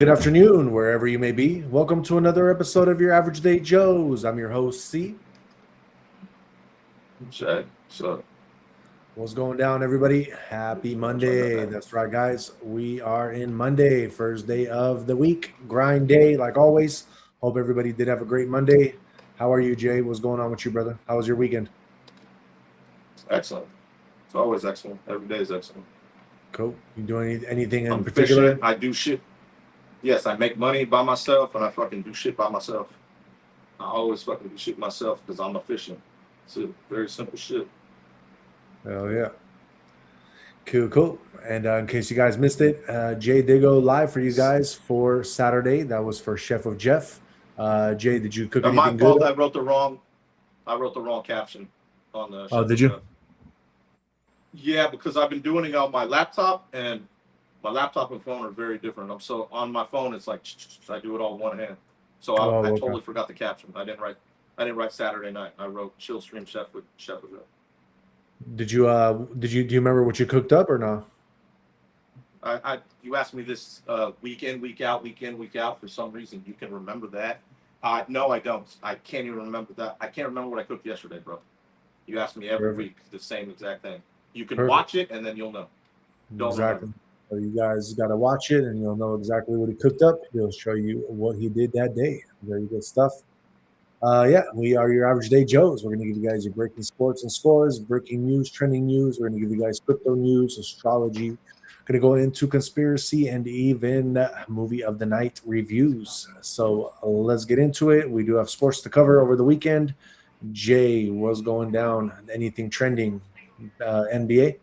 Good afternoon, wherever you may be. Welcome to another episode of your Average Day Joes. I'm your host, C. Jack, so What's going down, everybody? Happy Monday. That's right, guys. We are in Monday, first day of the week, grind day, like always. Hope everybody did have a great Monday. How are you, Jay? What's going on with you, brother? How was your weekend? excellent. It's always excellent. Every day is excellent. Cool. You doing anything in I'm particular? efficient. I do shit. Yes, I make money by myself, and I fucking do shit by myself. I always fucking do shit myself because I'm efficient. It's a very simple shit. Oh, yeah. Cool. And in case you guys missed it, Jay did go live for you guys for Saturday. That was for Chef of Jeff. Jay, did you cook My anything good? fault. I wrote the wrong caption on the Oh, Chef did of you? Jeff. Yeah, because I've been doing it on my laptop, and my laptop and phone are very different. So on my phone, it's like I do it all in one hand. So I Oh, okay. totally forgot the caption. I didn't write Saturday night. I wrote Chill Stream Chef with Chef of Jeff. Did you do you remember what you cooked up or not? You asked me this week in, week out, week in, week out. For some reason, you can remember that. No, I don't. I can't even remember that. I can't remember what I cooked yesterday, bro. You ask me every Perfect. week the same exact thing. You can Perfect. watch it and then you'll know. Don't Exactly. remember. So you guys got to watch it, and you'll know exactly what he cooked up. He'll show you what he did that day. Very good stuff. Yeah, we are your Average Day Joes. We're going to give you guys your breaking sports and scores, breaking news, trending news. We're going to give you guys crypto news, astrology. Going to go into conspiracy and even movie of the night reviews. So let's get into it. We do have sports to cover over the weekend. Jay, what's going down? Anything trending? NBA?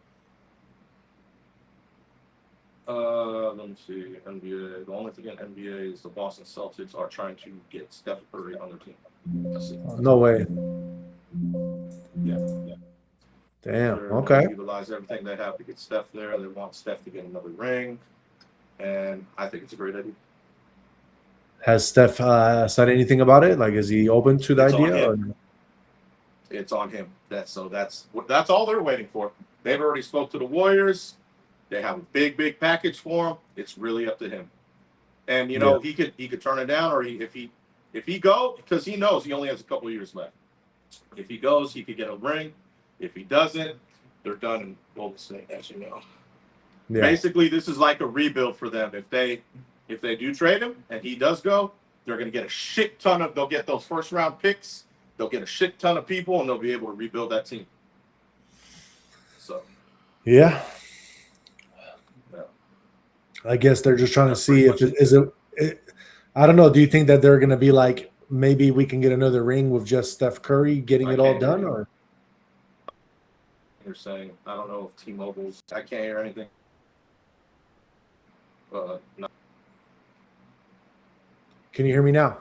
Let me see. NBA. The only thing in NBA is the Boston Celtics are trying to get Steph Curry on their team. That's it. No way. Yeah. Damn. They're going Okay. to utilize everything they have to get Steph there. They want Steph to get another ring, and I think it's a great idea. Has Steph said anything about it? Like, is he open to the It's on idea? Or? him. It's on him. That's all they're waiting for. They've already spoke to the Warriors. They have a big package for him. It's really up to him. And he could turn it down, or if he go, because he knows he only has a couple of years left. If he goes, he could get a ring. If he doesn't, they're done in Golden State, as you know. Yeah. Basically, this is like a rebuild for them. If they do trade him and he does go, they're going to get a shit ton of. They'll get those first round picks. They'll get a shit ton of people, and they'll be able to rebuild that team. So. Yeah. I guess they're just trying to see if it is it. I don't know. Do you think that they're going to be like, maybe we can get another ring with just Steph Curry getting it all done, or? You're saying, I don't know if T-Mobile's. I can't hear anything. No. Can you hear me now?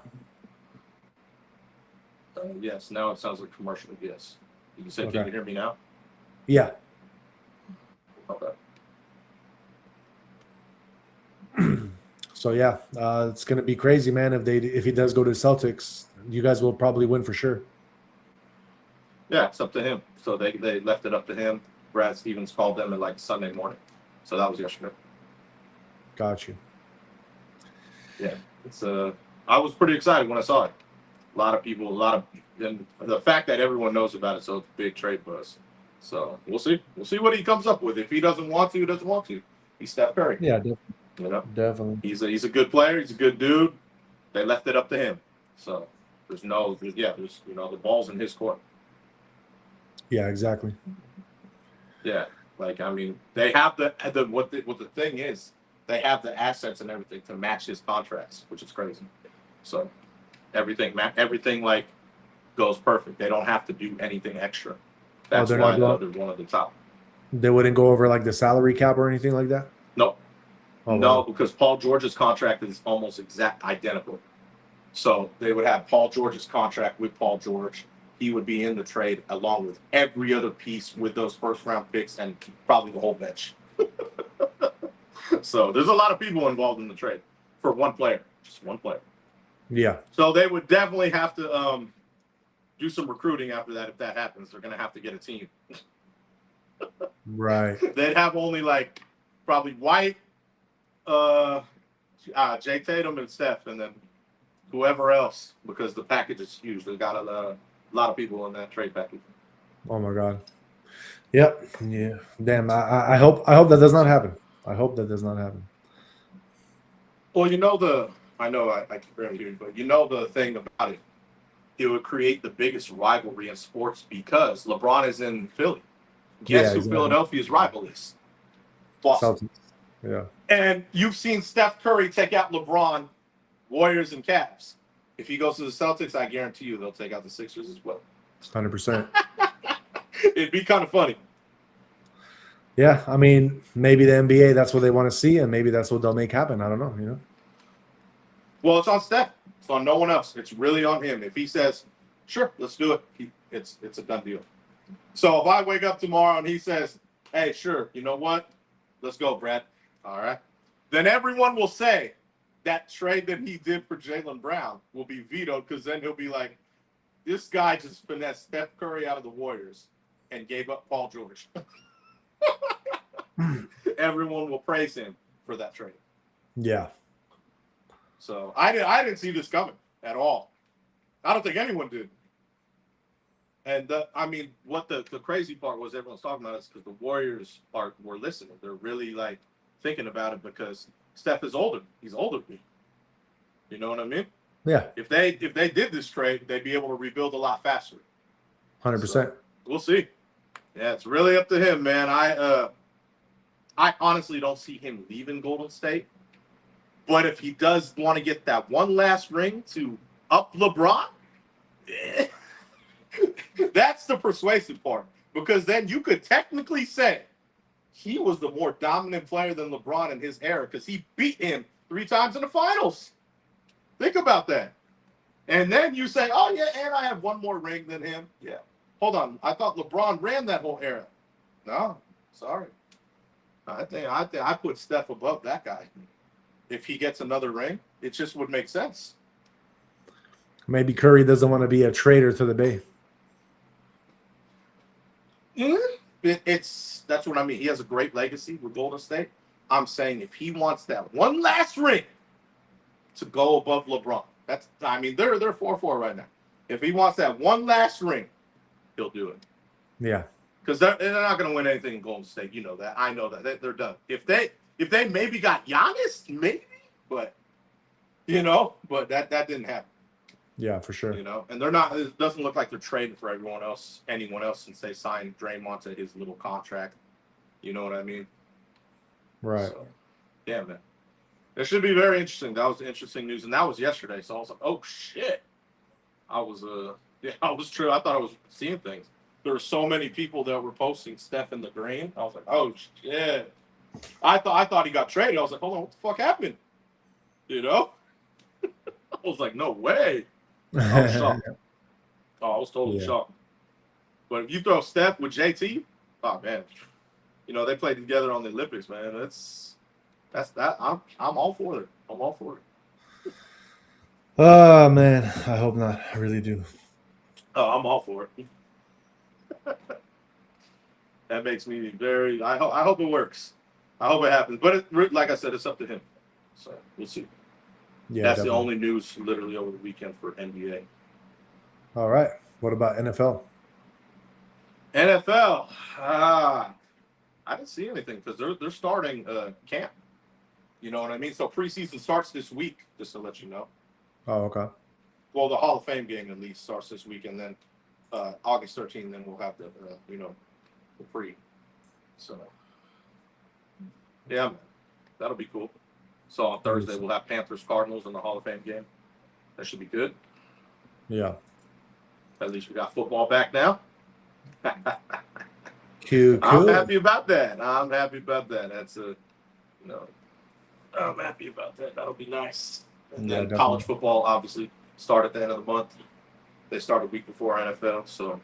Yes. Now it sounds like commercial. Yes. You said, Okay. Can you hear me now? Yeah. Okay. So yeah, it's going to be crazy, man. If he does go to the Celtics, you guys will probably win for sure. Yeah, it's up to him. So they left it up to him. Brad Stevens called them at like Sunday morning. So that was yesterday. Got you. Yeah, it's I was pretty excited when I saw it. A lot of people, and the fact that everyone knows about it, so it's a big trade buzz. So we'll see. We'll see what he comes up with. If he doesn't want to, he doesn't want to. He's Steph Curry. Yeah, definitely. Definitely. He's a good player. He's a good dude. They left it up to him. So there's the ball's in his court. Yeah, exactly. Yeah, like I mean, they have what the thing is, they have the assets and everything to match his contracts, which is crazy. So everything like goes perfect. They don't have to do anything extra. That's why they're one of the top. They wouldn't go over like the salary cap or anything like that? No. Oh, no, wow. Because Paul George's contract is almost identical. So they would have Paul George's contract with Paul George. He would be in the trade along with every other piece with those first round picks and probably the whole bench. So there's a lot of people involved in the trade for one player, just one player. Yeah. So they would definitely have to do some recruiting after that. If that happens, they're going to have to get a team. Right. They'd have only like probably White, Jay Tatum and Steph, and then whoever else, because the package is huge. They got a lot of people in that trade package. Oh my God. Yep. Yeah. Damn. I hope that does not happen. I hope that does not happen. Well, I know I can barely hear you, but the thing about it, it would create the biggest rivalry in sports because LeBron is in Philly. Guess who exactly. Philadelphia's rival is? Boston. Celtics. Yeah. And you've seen Steph Curry take out LeBron, Warriors, and Cavs. If he goes to the Celtics, I guarantee you they'll take out the Sixers as well. 100%. It'd be kind of funny. Yeah, I mean, maybe the NBA, that's what they want to see, and maybe that's what they'll make happen. I don't know, Well, it's on Steph. It's on no one else. It's really on him. If he says, sure, let's do it, it's a done deal. So if I wake up tomorrow and he says, hey, sure, you know what? Let's go, Brad. All right. Then everyone will say that trade that he did for Jaylen Brown will be vetoed because then he'll be like, this guy just finessed Steph Curry out of the Warriors and gave up Paul George. Everyone will praise him for that trade. Yeah. So I didn't see this coming at all. I don't think anyone did. And I mean, what the crazy part was everyone's talking about is because the Warriors were listening. They're really like thinking about it because Steph is older. He's older than me. You know what I mean? Yeah. If they did this trade, they'd be able to rebuild a lot faster. 100%. So, we'll see. Yeah, it's really up to him, man. I honestly don't see him leaving Golden State. But if he does want to get that one last ring to up LeBron, that's the persuasive part. Because then you could technically say he was the more dominant player than LeBron in his era because he beat him 3 times in the finals. Think about that. And then you say, oh, yeah, and I have one more ring than him. Yeah. Hold on. I thought LeBron ran that whole era. No, sorry. I think I put Steph above that guy. If he gets another ring, it just would make sense. Maybe Curry doesn't want to be a traitor to the Bay. That's what I mean. He has a great legacy with Golden State. I'm saying if he wants that one last ring to go above LeBron, they're 4-4 right now. If he wants that one last ring, he'll do it. Yeah. Because they're not going to win anything in Golden State. You know that. I know that. They're done. If they maybe got Giannis, maybe, but that didn't happen. Yeah, for sure. And they're not. It doesn't look like they're trading for anyone else, since they signed Draymond to his little contract. You know what I mean? Right. So, yeah, man. It should be very interesting. That was interesting news, and that was yesterday. So I was like, oh shit. I was true. I thought I was seeing things. There were so many people that were posting Steph in the green. I was like, oh shit. I thought he got traded. I was like, hold on, what the fuck happened? I was like, no way. I was shocked. I was totally shocked. But if you throw Steph with JT, oh man, they played together on the Olympics, man. That's that. I'm all for it. I'm all for it. Oh man, I hope not. I really do. Oh, I'm all for it. That makes me very. I hope it works. I hope it happens. But like I said, it's up to him. So we'll see. Yeah, that's definitely the only news literally over the weekend for NBA. All right. What about NFL? NFL. I didn't see anything because they're starting camp. You know what I mean? So preseason starts this week, just to let you know. Oh, okay. Well, the Hall of Fame game at least starts this week, and then August 13th, then we'll have the pre. So yeah, that'll be cool. So on Thursday we'll have Panthers Cardinals in the Hall of Fame game. That should be good. Yeah. At least we got football back now. Cool. I'm happy about that. That's I'm happy about that. That'll be nice. And then college football obviously start at the end of the month. They start a week before NFL, so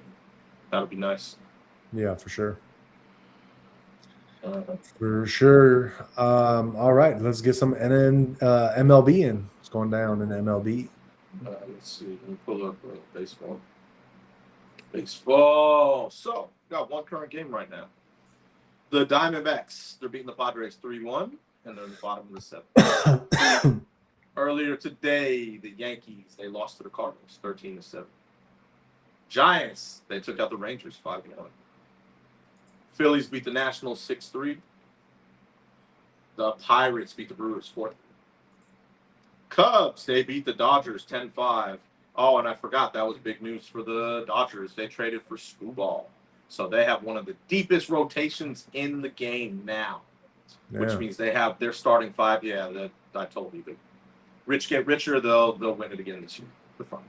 that'll be nice. Yeah, for sure. For sure. All right, let's get some MLB in. What's going down in MLB? Let's see. Let me pull up baseball. Baseball. So, got one current game right now. The Diamondbacks, they're beating the Padres 3-1. and they're in the bottom of the 7th. Earlier today, the Yankees, they lost to the Cardinals 13-7. Giants, they took out the Rangers 5-1. Phillies beat the Nationals 6-3. The Pirates beat the Brewers 4-3. Cubs, they beat the Dodgers 10-5. Oh, and I forgot, that was big news for the Dodgers. They traded for Screwball. So they have one of the deepest rotations in the game now, which means they're starting 5. Yeah, I told you. The rich get richer, they'll win it again this year. They're fine.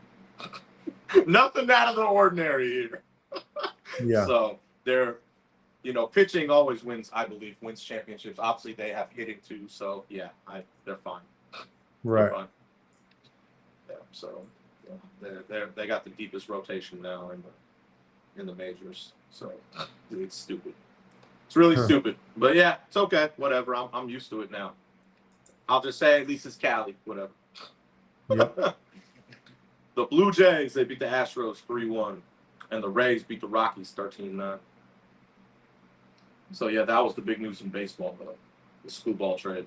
Nothing out of the ordinary here. Yeah. So they're, pitching always wins championships. Obviously, they have hitting too. So, yeah, they're fine. Right. They're fine. Yeah, so they got the deepest rotation now in the majors. So it's stupid. It's really stupid. But yeah, it's okay. Whatever. I'm used to it now. I'll just say at least it's Cali. Whatever. Yep. The Blue Jays, they beat the Astros 3-1. And the Rays beat the Rockies 13-9. So yeah, that was the big news in baseball, though. The Screwball trade.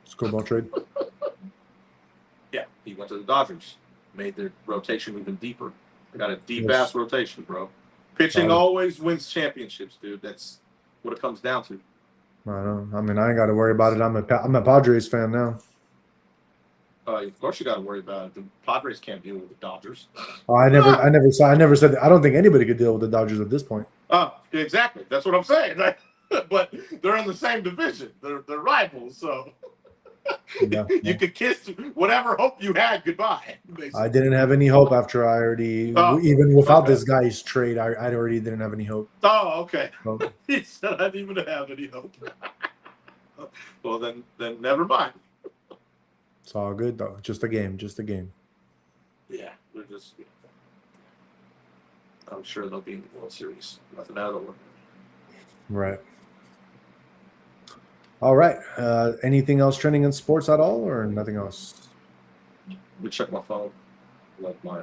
Screwball trade. Yeah, he went to the Dodgers. Made their rotation even deeper. They got a deep-ass rotation, bro. Pitching always wins championships, dude. That's what it comes down to. I know. I mean, I ain't got to worry about it. I'm a Padres fan now. Of course, you got to worry about it. The Padres can't deal with the Dodgers. Oh, I never said that. I don't think anybody could deal with the Dodgers at this point. Oh, exactly. That's what I'm saying. But they're in the same division. They're rivals, so you could kiss whatever hope you had goodbye. Basically. I didn't have any hope after I already, even without this guy's trade, I already didn't have any hope. Oh, okay. He said I didn't even have any hope. Well, then never mind. It's all good, though. Just a game. Yeah, they're just. I'm sure they'll be in the World Series. Nothing out of the ordinary. Right. All right. Anything else trending in sports at all, or nothing else? Let me check my phone. Like my.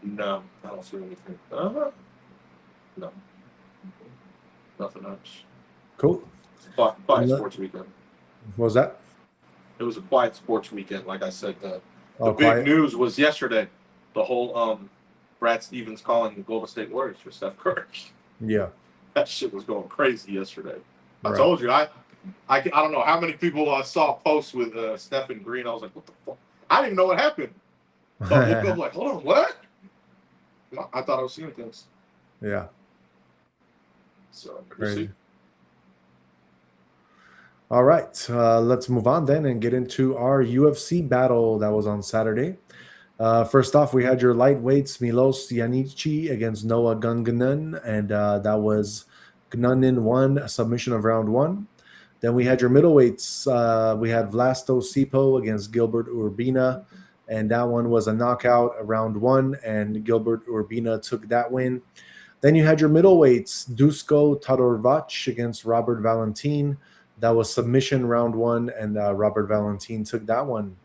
No, I don't see anything. No. Nothing else. Cool. Quiet sports weekend. What was that? It was a quiet sports weekend. Like I said, the big quiet news was yesterday. The whole Brad Stevens calling the Golden State Warriors for Steph Curry. Yeah. That shit was going crazy yesterday. I told you, I don't know how many people saw posts with Stephen Green. I was like, what the fuck? I didn't even know what happened. So I looked up like, hold on, what? I thought I was seeing things. Yeah. So we'll see. All right, let's move on then and get into our UFC battle that was on Saturday. First off, we had your lightweights Milos Yanichi against Noah Gunganon, and that was Gunganon won a submission of round 1. Then we had your middleweights. We had Vlasto Sipo against Gilbert Urbina, and that one was a knockout of round 1, and Gilbert Urbina took that win. Then you had your middleweights Dusko Todorovac against Robert Valentin. That was submission round 1, and Robert Valentin took that one.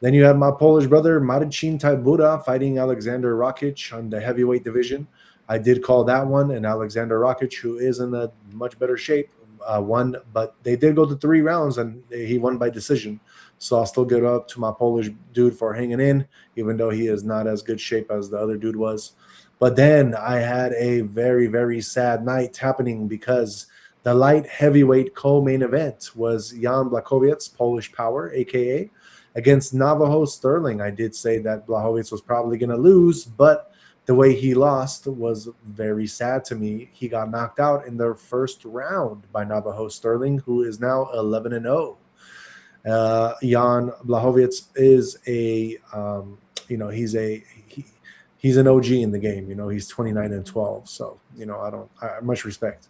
Then you had my Polish brother Marcin Tybura fighting Alexander Rakic on the heavyweight division. I did call that one, and Alexander Rakic, who is in a much better shape, won. But they did go to 3 rounds, and he won by decision. So I'll still give it up to my Polish dude for hanging in, even though he is not as good shape as the other dude was. But then I had a very, very sad night happening because the light heavyweight co-main event was Jan Blachowicz, Polish Power, a.k.a., against Navajo Sterling. I did say that Blachowicz was probably going to lose, but the way he lost was very sad to me. He got knocked out in the first round by Navajo Sterling, who is now 11-0. Jan Blachowicz is he's an OG in the game. He's 29-12. So, I much respect.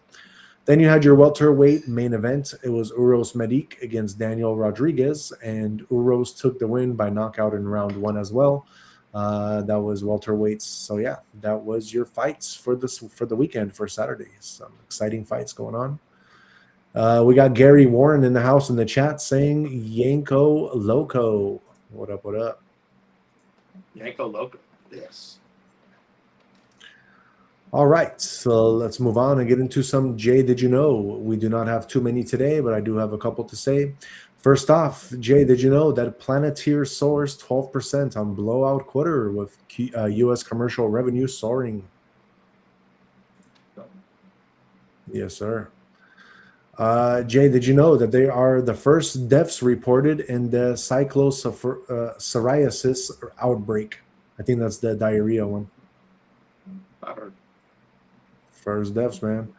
Then you had your welterweight main event. It was Uros Medic against Daniel Rodriguez, and Uros took the win by knockout in round 1 as well. That was welterweights. So yeah, that was your fights for the weekend for Saturday. Some exciting fights going on. We got Gary Warren in the house in the chat saying Yanko Loco. What up? What up? Yanko Loco. Yes. All right, so let's move on and get into some Jay, did you know? We do not have too many today, but I do have a couple to say. First off, Jay, did you know that Planeteer soars 12% on blowout quarter with U.S. commercial revenue soaring? Yes, sir. Jay, did you know that they are the first deaths reported in the psoriasis outbreak? I think that's the diarrhea one. I heard. First deaths, man.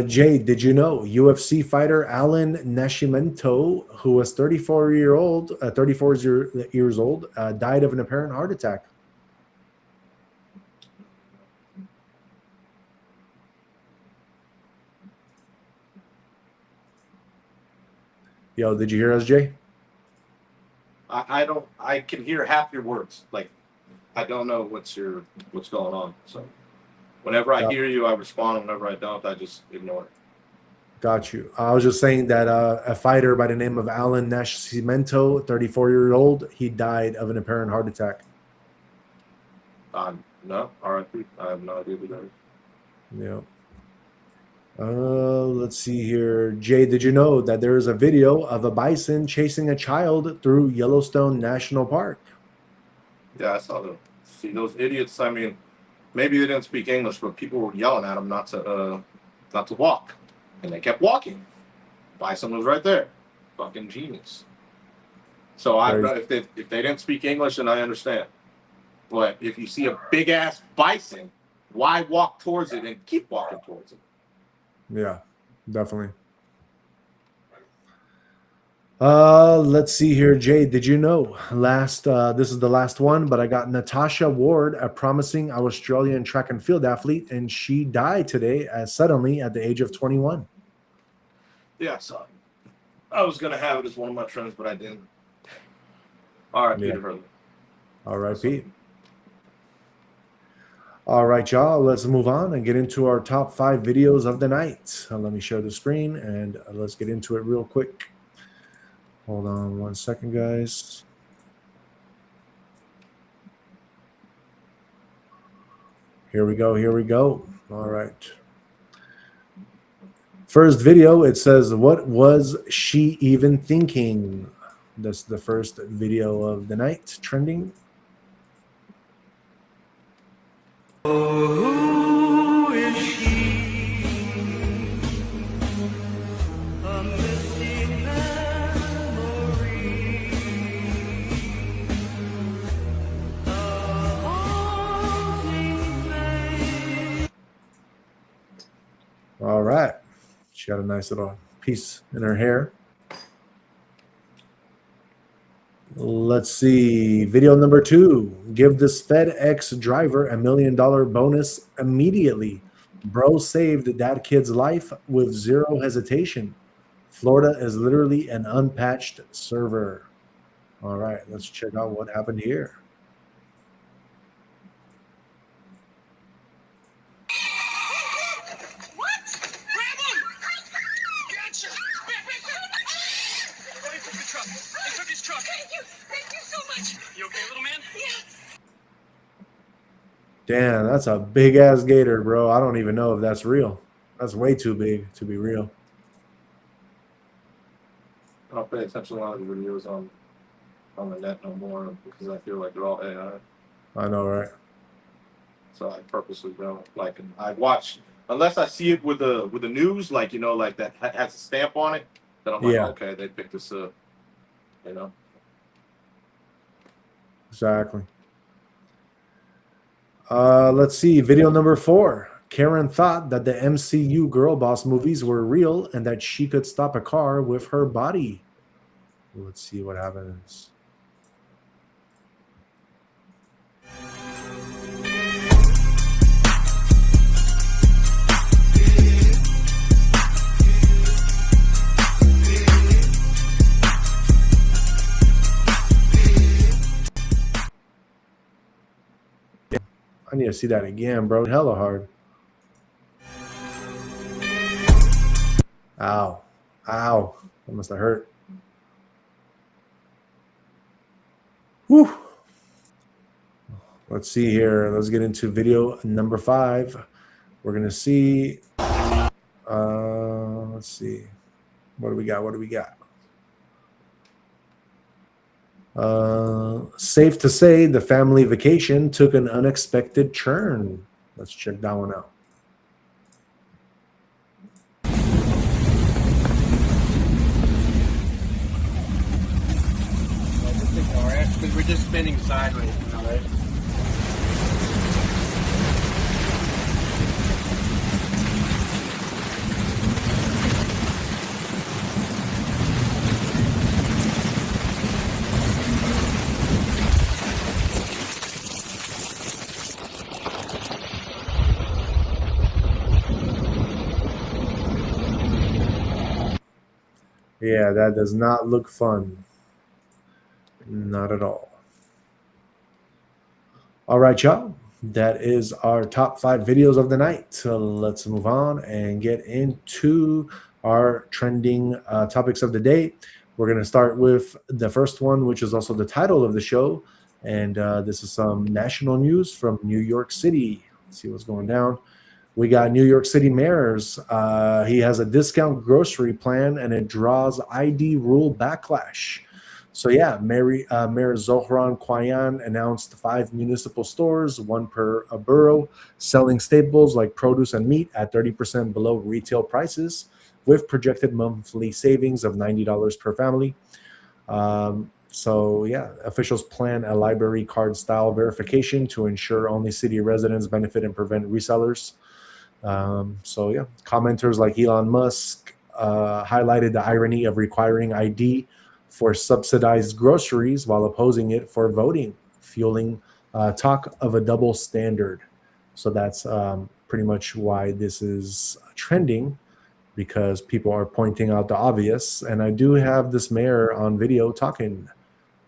Jay, did you know UFC fighter Alan Nascimento, who was 34 years old, died of an apparent heart attack? Yo, did you hear us, Jay? I don't. I can hear half your words. Like, I don't know what's going on. So, whenever I hear you, I respond. Whenever I don't, I just ignore it. Got you. I was just saying that a fighter by the name of Alan Nascimento, 34 years old, he died of an apparent heart attack. No, RIP. I have no idea who that is. Yeah. Let's see here. Jay, did you know that there is a video of a bison chasing a child through Yellowstone National Park? Yeah, I saw them. See those idiots. I mean, maybe they didn't speak English, but people were yelling at them not to walk, and they kept walking. Bison was right there. Fucking genius. So if they didn't speak English, then I understand. But if you see a big ass bison, why walk towards it and keep walking towards it? Yeah, definitely. Let's see here, Jay. Did you know this is the last one, but I got Natasha Ward, a promising Australian track and field athlete, and she died today suddenly at the age of 21. Yeah, I saw it. I was gonna have it as one of my trends, but I didn't. All right, Peter Hurley. All right, Pete. All right, y'all, let's move on and get into our top 5 videos of the night. Let me share the screen and let's get into it real quick. Hold on 1 second, guys. Here we go. Here we go. All right. First video, it says, "What was she even thinking?" That's the first video of the night trending. Who is she? A missing memory. A haunting face. All right. She got a nice little piece in her hair. Let's see. Video number 2. Give this FedEx driver $1 million bonus immediately. Bro saved that kid's life with zero hesitation. Florida is literally an unpatched server. All right, let's check out what happened here. Damn, that's a big ass gator, bro. I don't even know if that's real. That's way too big to be real. I don't pay attention to a lot of the videos on the net no more because I feel like they're all AI. I know, right? So I purposely don't like them. I watch unless I see it with the news, like like that has a stamp on it. Then I'm like, okay, they picked this up. Exactly. Let's see. Video number 4. Karen thought that the MCU girl boss movies were real and that she could stop a car with her body. Let's see what happens. I need to see that again, bro. Hella hard. Ow. Ow. That must have hurt. Whew. Let's see here. Let's get into video number 5. We're going to see. Let's see. What do we got? What do we got? Safe to say the family vacation took an unexpected turn. Let's check that one out. Just ignore it because we're just spinning sideways, you know, right? Yeah, that does not look fun. Not at all. All right, y'all. That is our top 5 videos of the night. So let's move on and get into our trending topics of the day. We're going to start with the first one, which is also the title of the show. And this is some national news from New York City. Let's see what's going down. We got New York City mayors. He has a discount grocery plan, and it draws ID rule backlash. So yeah, Mayor Zohran Kwayan announced 5 municipal stores, 1 per a borough, selling staples like produce and meat at 30% below retail prices, with projected monthly savings of $90 per family. So yeah, officials plan a library card style verification to ensure only city residents benefit and prevent resellers. So yeah, commenters like Elon Musk highlighted the irony of requiring ID for subsidized groceries while opposing it for voting, fueling talk of a double standard. So that's pretty much why this is trending, because people are pointing out the obvious. And I do have this mayor on video talking.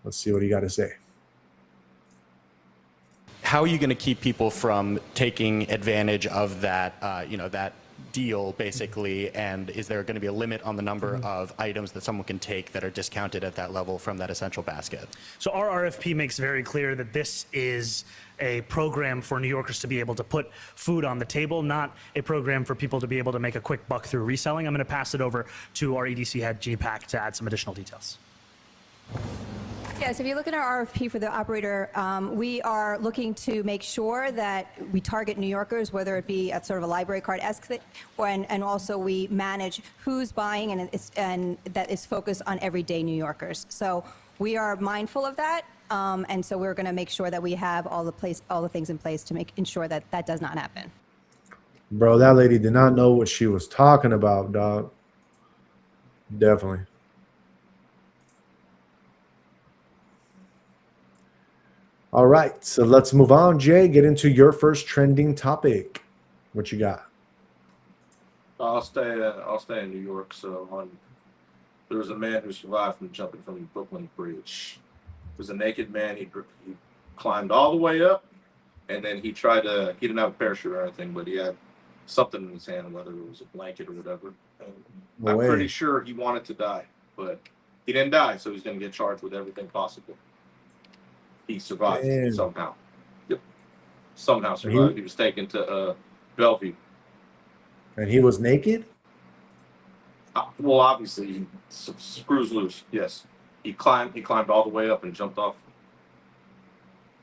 Let's see what he got to say. How are you going to keep people from taking advantage of that, that deal, basically? And is there going to be a limit on the number of items that someone can take that are discounted at that level from that essential basket? So our RFP makes very clear that this is a program for New Yorkers to be able to put food on the table, not a program for people to be able to make a quick buck through reselling. I'm going to pass it over to our EDC head, GPAC, to add some additional details. Yes, if you look at our RFP for the operator, we are looking to make sure that we target New Yorkers, whether it be at sort of a library card-esque, and also we manage who's buying, and that is focused on everyday New Yorkers. So we are mindful of that, and so we're going to make sure that we have all the things in place to ensure that that does not happen. Bro, that lady did not know what she was talking about, dog. Definitely. All right, so let's move on, Jay. Get into your first trending topic. What you got? I'll stay in New York. So there was a man who survived from jumping from the Brooklyn Bridge. It was a naked man. He climbed all the way up, and then he didn't have a parachute or anything, but he had something in his hand, whether it was a blanket or whatever. And I'm pretty sure he wanted to die, but he didn't die, so he's going to get charged with everything possible. He survived somehow. Yep. Somehow survived. He was taken to Bellevue. And he was naked? Well, obviously, screws loose. Yes. He climbed all the way up and jumped off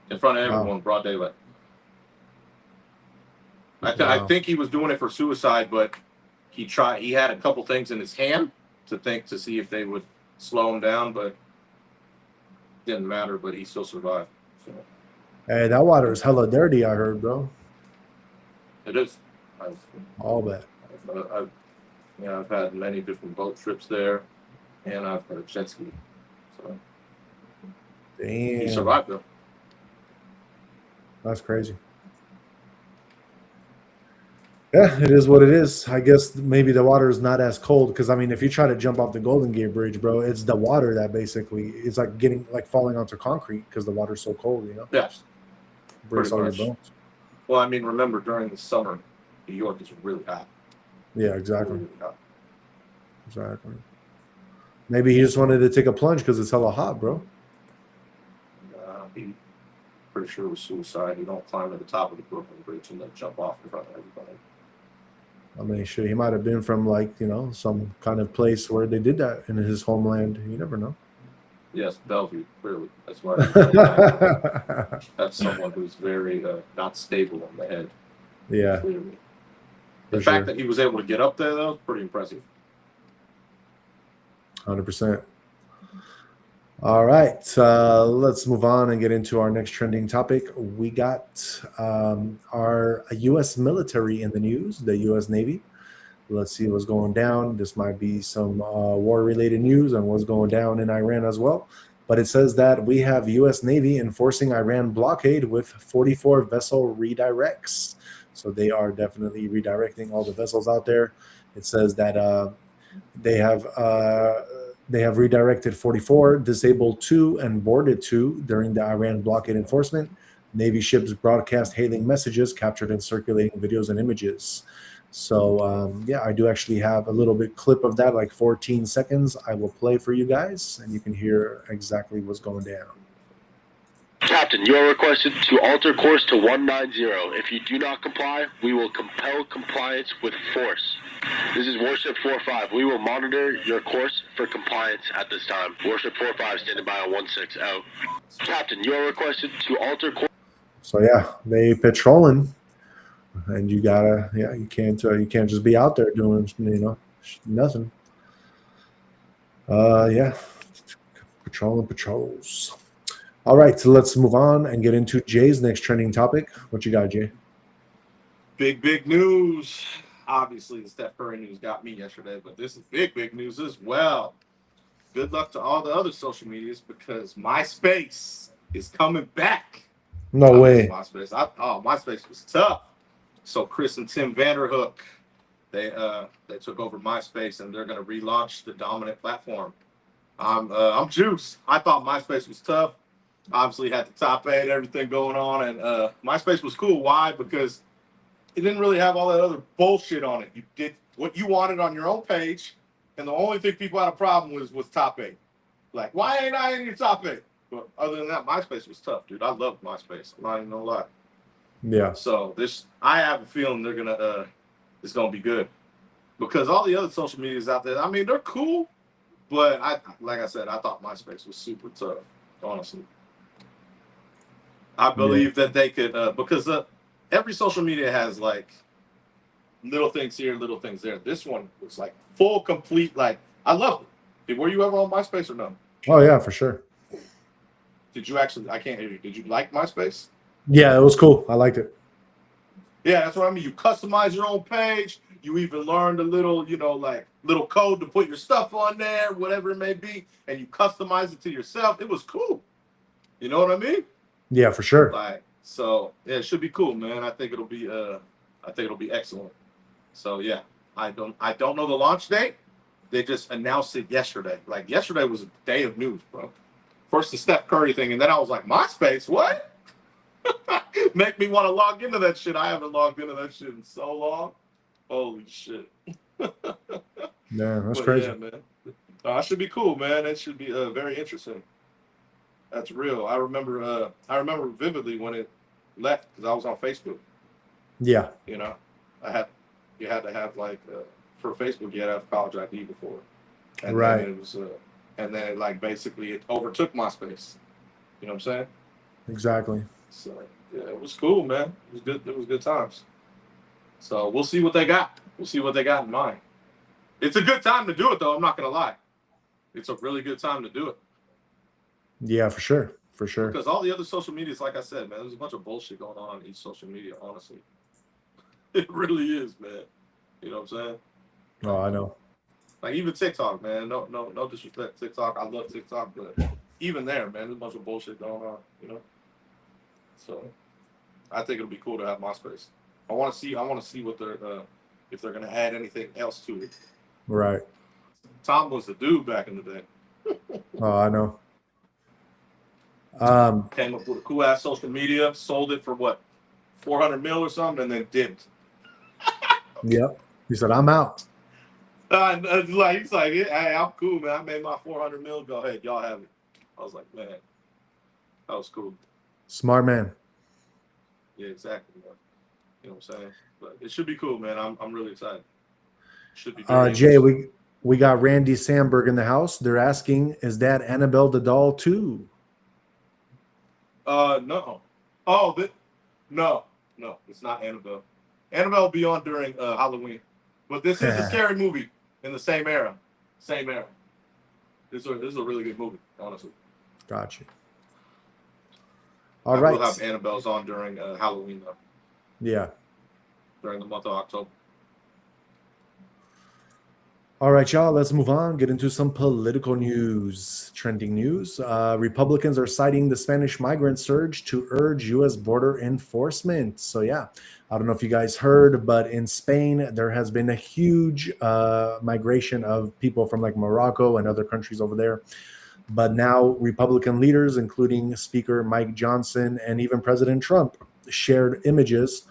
in front of everyone, broad daylight. I think he was doing it for suicide, but he had a couple things in his hand to see if they would slow him down, but didn't matter, but he still survived. So. Hey, that water is hella dirty, I heard, bro. It is. All that. I've had many different boat trips there, and I've had a jet ski. So damn. He survived though. That's crazy. Yeah, it is what it is. I guess maybe the water is not as cold because, I mean, if you try to jump off the Golden Gate Bridge, bro, it's the water that basically is like falling onto concrete because the water's so cold, you know? Yes. Breaks all your bones. Well, I mean, remember, during the summer, New York is really hot. Yeah, exactly. Really hot. Exactly. Maybe he just wanted to take a plunge because it's hella hot, bro. He pretty sure it was suicide. You don't climb to the top of the Brooklyn Bridge and then jump off in front of everybody. I mean, shit, he might have been from like, you know, some kind of place where they did that in his homeland. You never know. Yes, Bellevue, clearly. That's why we don't have. That's someone who's very not stable on the head, Yeah, clearly. The for fact sure. that he was able to get up there, though, is pretty impressive. 100%. All right, let's move on and get into our next trending topic. We got our U.S. military in the news, the U.S. Navy. Let's see what's going down. This might be some war-related news on what's going down in Iran as well. But it says that we have U.S. Navy enforcing Iran blockade with 44 vessel redirects. So they are definitely redirecting all the vessels out there. It says that they have redirected 44, disabled 2, and boarded 2 during the Iran blockade enforcement. Navy ships broadcast hailing messages captured in circulating videos and images. So yeah, I do actually have a little bit clip of that, like 14 seconds. I will play for you guys, and you can hear exactly what's going down. Captain, you are requested to alter course to 190. If you do not comply, we will compel compliance with force. This is Warship 45. We will monitor your course for compliance at this time. Warship 45 standing by on 16 out. Captain, you are requested to alter course. So yeah, they patrolling, and you gotta, yeah, you can't just be out there doing, you know, nothing. Yeah, patrolling patrols. All right, so let's move on and get into Jay's next trending topic. What you got, Jay? Big news. Obviously, the Steph Curry news got me yesterday, but this is big news as well. Good luck to all the other social medias because MySpace is coming back. No way. MySpace. MySpace was tough. So Chris and Tim Vanderhook, they took over MySpace and they're going to relaunch the dominant platform. I'm juiced. I thought MySpace was tough. Obviously had the top 8, everything going on, and MySpace was cool. Why? Because it didn't really have all that other bullshit on it. You did what you wanted on your own page, and the only thing people had a problem with was top 8. Like, why ain't I in your top 8? But other than that, MySpace was tough, dude. I loved MySpace. I'm not even gonna lie. Yeah. So I have a feeling they're gonna it's gonna be good because all the other social medias out there, I mean, they're cool, but like I said, I thought MySpace was super tough, honestly. I believe that they could because every social media has like little things here, little things there. This one was like full, complete. Like I loved it. Were you ever on MySpace or no? Oh yeah, for sure. Did you actually? I can't hear you. Did you like MySpace? Yeah, it was cool. I liked it. Yeah, that's what I mean. You customize your own page. You even learned a little, you know, like little code to put your stuff on there, whatever it may be, and you customize it to yourself. It was cool. You know what I mean? Yeah, for sure. Like, so yeah, it should be cool, man. I think it'll be excellent. So yeah, I don't know the launch date. They just announced it yesterday. Like yesterday was a day of news, bro. First the Steph Curry thing, and then I was like, MySpace, what? Make me want to log into that shit. I haven't logged into that shit in so long. Holy shit. Yeah, that's crazy. Yeah, man. It should be cool, man. It should be very interesting. That's real. I remember vividly when it left because I was on Facebook. Yeah. You know, you had to have like for Facebook you had to have college ID before, and right. Then it was and then it like basically it overtook MySpace. You know what I'm saying? Exactly. So yeah, it was cool, man. It was good. It was good times. So we'll see what they got. We'll see what they got in mind. It's a good time to do it, though. I'm not gonna lie. It's a really good time to do it. Yeah, for sure. For sure. Because all the other social medias, like I said, man, there's a bunch of bullshit going on each social media, honestly. It really is, man. You know what I'm saying? Oh, I know. Like even TikTok, man. No disrespect to TikTok. I love TikTok, but even there, man, there's a bunch of bullshit going on, you know? So I think it'll be cool to have MySpace. I want to see what they're if they're gonna add anything else to it. Right. Tom was the dude back in the day. Oh, I know. Came up with a cool ass social media, sold it for what, 400 mil or something, and then dipped. Yep. He said, "I'm out." He's like, hey, I'm cool, man. I made my 400 mil. Go ahead, y'all have it. I was like, man, that was cool. Smart man. Yeah, exactly, man. You know what I'm saying? But it should be cool, man. I'm really excited. Should be very Jay, interesting. we got Randy Sandberg in the house. They're asking, is that Annabelle the doll too? No. Oh, no, it's not Annabelle. Annabelle will be on during Halloween, but this is a scary movie in the same era. Same era. This is a really good movie, honestly. Gotcha. I All right. will have Annabelle's on during Halloween though. Yeah. During the month of October. All right, y'all, let's move on, get into some political news. Trending news. Republicans are citing the Spanish migrant surge to urge U.S. border enforcement. So, yeah, I don't know if you guys heard, but in Spain, there has been a huge migration of people from like Morocco and other countries over there. But now Republican leaders, including Speaker Mike Johnson and even President Trump, shared images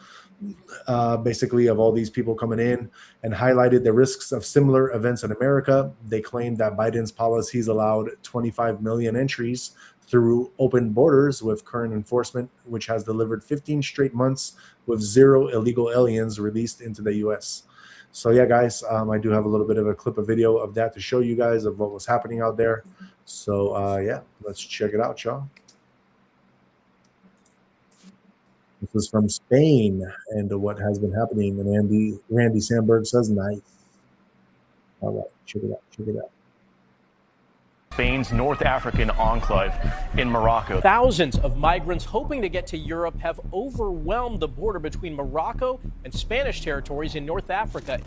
basically of all these people coming in and highlighted the risks of similar events in America. They claimed that Biden's policies allowed 25 million entries through open borders with current enforcement, which has delivered 15 straight months with 0 illegal aliens released into the U.S. So yeah, guys, I do have a little bit of a clip of video of that to show you guys of what was happening out there. So yeah, let's check it out, y'all. This is from Spain and what has been happening. And Randy Sandberg says, nice. All right, check it out. Check it out. Spain's North African enclave in Morocco. Thousands of migrants hoping to get to Europe have overwhelmed the border between Morocco and Spanish territories in North Africa.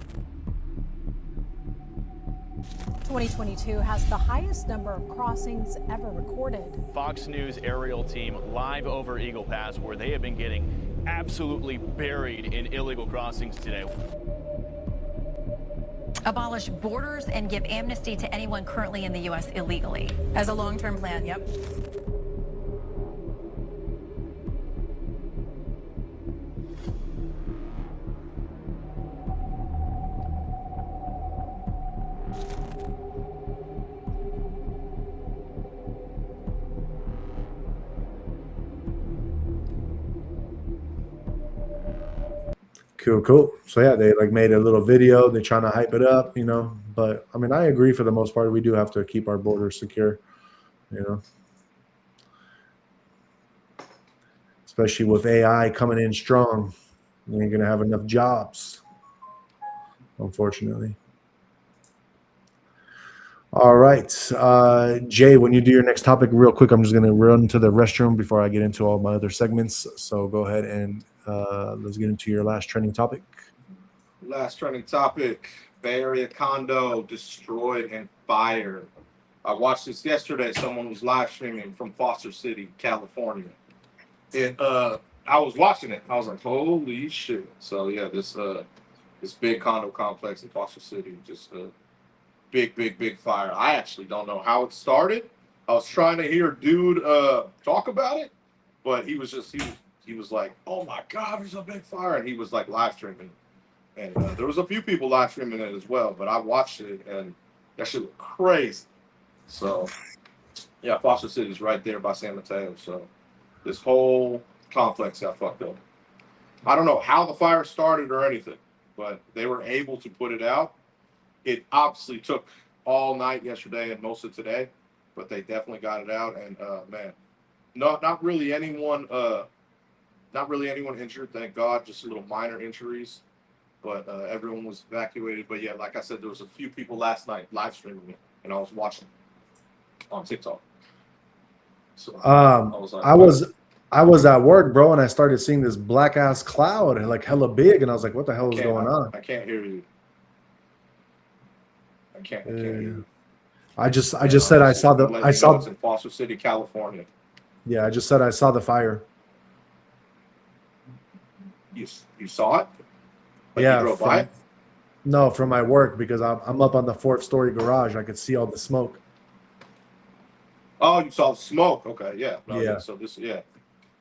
2022 has the highest number of crossings ever recorded. Fox News aerial team live over Eagle Pass, where they have been getting absolutely buried in illegal crossings today. Abolish borders and give amnesty to anyone currently in the U.S. illegally. As a long-term plan, yep. Cool. So yeah, they like made a little video. They're trying to hype it up, you know. But I mean, I agree for the most part. We do have to keep our borders secure, you know. Especially with AI coming in strong, you ain't gonna have enough jobs, unfortunately. All right, Jay, when you do your next topic, real quick, I'm just gonna run to the restroom before I get into all my other segments. So go ahead and let's get into your last trending topic. Last trending topic: Bay Area condo destroyed and fired. I watched this yesterday. Someone was live streaming from Foster City, California. I was watching it. I was like, "Holy shit!" So yeah, this big condo complex in Foster City, just big fire. I actually don't know how it started. I was trying to hear dude talk about it, but he was like, "Oh my god, there's a big fire," and he was like live streaming. And there was a few people live streaming it as well, but I watched it and that shit looked crazy. So yeah, Foster City is right there by San Mateo. So this whole complex got fucked up. I don't know how the fire started or anything, but they were able to put it out. It obviously took all night yesterday and most of today, but they definitely got it out. And man, not really anyone injured, thank God. Just little minor injuries, but everyone was evacuated. But yeah, like I said, there was a few people last night live streaming it, and I was watching on TikTok. So I was at work, bro, and I started seeing this black ass cloud and like hella big, and I was like, "What the hell is going on?" I can't hear you. I can't hear you. I just said I saw it's in Foster City, California. Yeah, I just said I saw the fire. You saw it? Like yeah, you drove by it? No, from my work, because I'm up on the 4th story garage. I could see all the smoke. Oh, you saw the smoke. Okay, yeah. No, yeah. So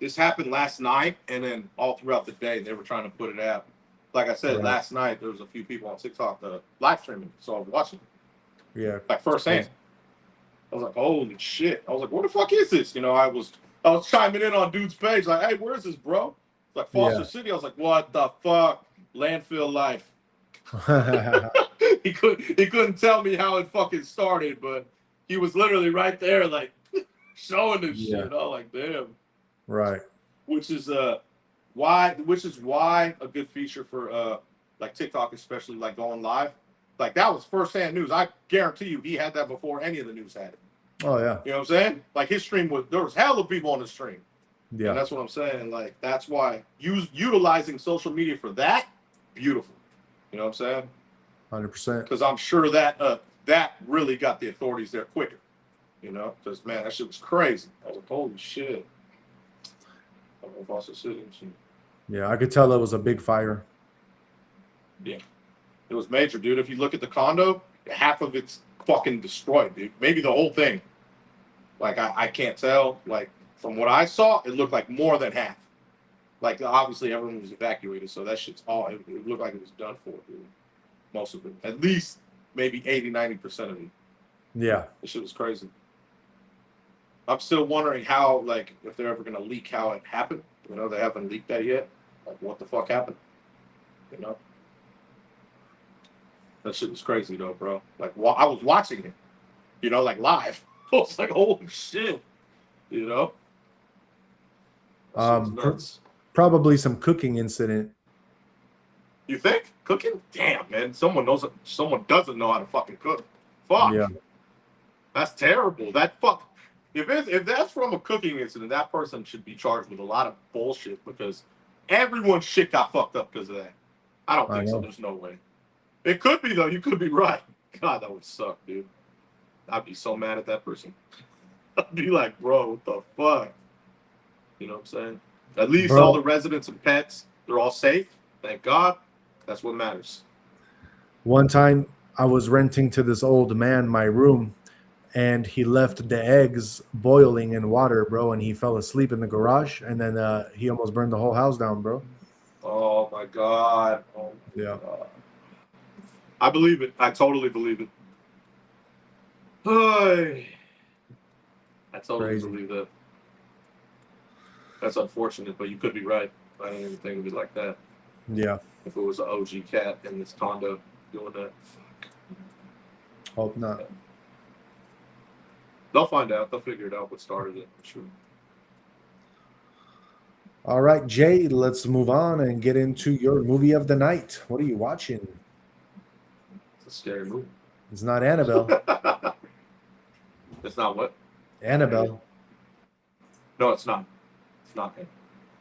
this happened last night, and then all throughout the day they were trying to put it out. Like I said, last night there was a few people on TikTok live streaming, so I was watching. Yeah. Like firsthand. I was like, holy shit. I was like, what the fuck is this? You know, I was chiming in on dude's page, like, hey, where is this, bro? Like Foster Yeah. City, I was like, what the fuck? Landfill life. He couldn't tell me how it fucking started, but he was literally right there, like showing this Yeah. shit. I'm like, damn. Right. Which is why a good feature for like TikTok, especially like going live. Like that was firsthand news. I guarantee you he had that before any of the news had it. Oh yeah. You know what I'm saying? Like his stream there was hell of people on the stream. Yeah. And that's what I'm saying. Like that's why utilizing social media for that, beautiful. You know what I'm saying? 100%. Because I'm sure that that really got the authorities there quicker. You know, because man, that shit was crazy. I was like, holy shit. I don't know if I was sitting. Yeah, I could tell it was a big fire. Yeah, it was major, dude. If you look at the condo, half of it's fucking destroyed, dude. Maybe the whole thing. Like I can't tell. Like from what I saw, it looked like more than half. Like obviously everyone was evacuated, so that shit's all. It looked like it was done for, dude. Most of it, at least maybe 80-90% of it. Yeah. This shit was crazy. I'm still wondering how, like, if they're ever gonna leak how it happened. You know, they haven't leaked that yet. Like, what the fuck happened? You know, that shit was crazy though, bro. Like, I was watching it. You know, like live. I was like, holy shit. You know. That shit was nuts. Probably some cooking incident. You think cooking? Damn, man. Someone doesn't know how to fucking cook. Fuck. Yeah. That's terrible. That fuck. If that's from a cooking incident, that person should be charged with a lot of bullshit because everyone's shit got fucked up because of that. I don't think so. There's no way. It could be though. You could be right. God, that would suck, dude. I'd be so mad at that person. I'd be like, bro, what the fuck? You know what I'm saying? At least all the residents and pets, they're all safe. Thank God. That's what matters. One time I was renting to this old man my room and he left the eggs boiling in water, bro, and he fell asleep in the garage and then he almost burned the whole house down, bro. Oh my God. Oh my yeah. God. I believe it. I totally believe it. I totally believe that. That's unfortunate, but you could be right. I didn't even think it'd be like that. Yeah. If it was an OG cat in this condo doing that. Fuck. Hope not. Yeah. They'll find out. They'll figure it out what started it. I'm sure. All right, Jay, let's move on and get into your movie of the night. What are you watching? It's a scary movie. It's not Annabelle. It's not what? Annabelle. No, it's not. It's not.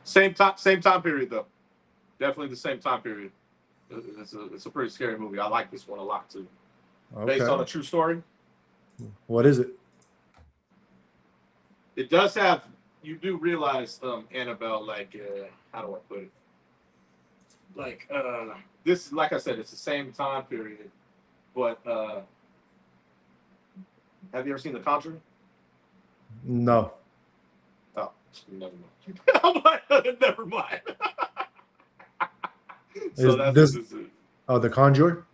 Same time period though. Definitely the same time period. It's a pretty scary movie. I like this one a lot too. Okay. Based on a true story. What is it? It does have. You do realize Annabelle, like how do I put it? Like this, like I said, it's the same time period, but have you ever seen The Conjuring? No. Oh, never mind. I'm like, never mind. So that's this, what this is. Oh, The Conjure?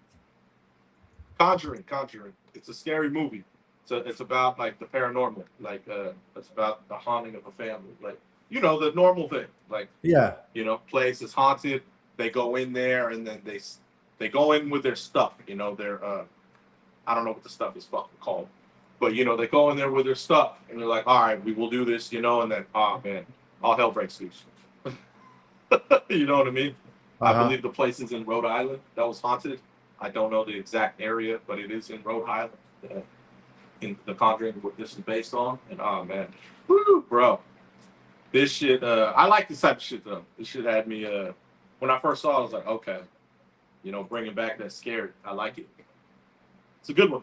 Conjuring. It's a scary movie. So it's about like the paranormal, like it's about the haunting of a family, like you know the normal thing, like you know, place is haunted. They go in there and then they go in with their stuff, you know, their I don't know what the stuff is fucking called, but you know they go in there with their stuff and they're like, all right, we will do this, you know, and then oh man, all hell breaks loose. You know what I mean? I believe the place is in Rhode Island that was haunted. I don't know the exact area, but it is in Rhode Island. In The Conjuring, what this is based on, and oh man, woo, bro, this shit. I like this type of shit though. This shit had me. When I first saw it, I was like, okay, you know, bringing back that scary. I like it. It's a good one.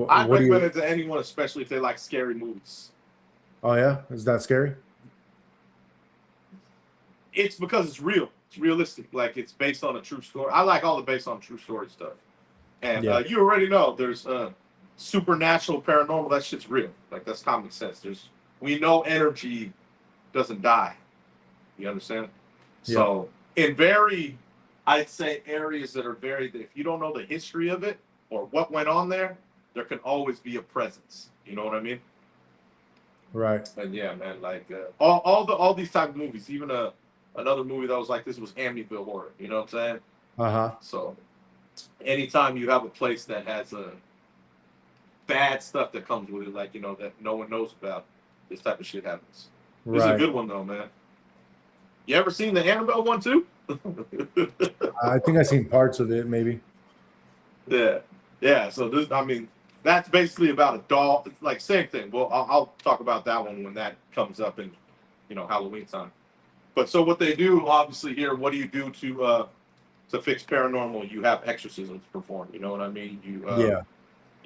I'd recommend it to anyone, especially if they like scary movies. Oh yeah, is that scary? It's because it's real. It's realistic. Like it's based on a true story. I like all the based on true story stuff. And you already know there's supernatural, paranormal. That shit's real. Like that's common sense. We know energy doesn't die. You understand? Yeah. So in I'd say areas that are if you don't know the history of it or what went on there, there can always be a presence. You know what I mean? Right. And yeah, man, like all these type of movies. Even another movie that was like this was Amityville Horror. You know what I'm saying? Uh-huh. So anytime you have a place that has a bad stuff that comes with it, like, you know, that no one knows about, this type of shit happens. This is a good one though, man. You ever seen the Annabelle one too? I think I've seen parts of it, maybe. Yeah. So this, I mean, that's basically about a doll. It's like same thing. Well, I'll talk about that one when that comes up in, you know, Halloween time. But so what they do, obviously, here, what do you do to fix paranormal? You have exorcisms performed. You know what I mean? You